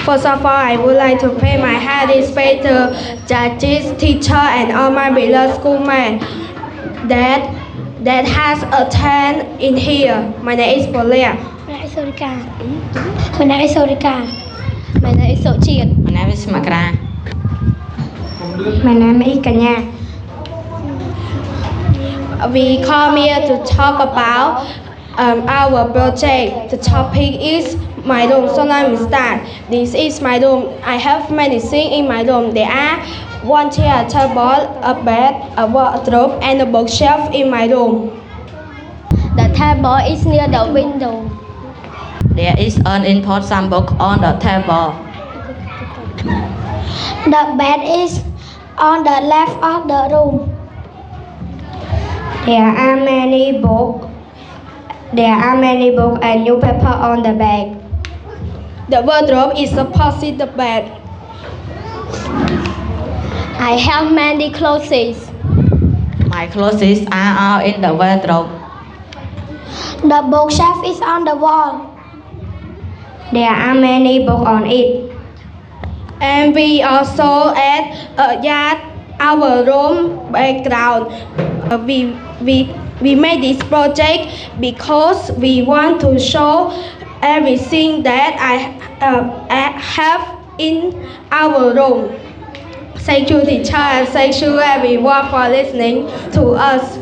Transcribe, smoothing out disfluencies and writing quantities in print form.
First of all, I would like to pay my heart respect to judges, teacher, and all my beloved schoolmates that has attended in here. My name is Polia. My name is Sorika. My name is Sorika. My name is Sochit. My name is Makra. My name is Kanya. We come here to talk about our project. The topic is my room. So let me start. This is my room. I have many things in my room. There are one chair, table, a bed, a wardrobe, and a bookshelf in my room. The table is near the window. There is an important book on the table. The bed is on the left of the room. There are many books. There are many books and newspaper on the bed. The wardrobe is opposite the bed. I have many clothes. My clothes are all in the wardrobe. The bookshelf is on the wall. There are many books on it. And we also add a yard our room background. We made this project because we want to show everything that I have in our room. Thank you, teacher, and thank you everyone for listening to us.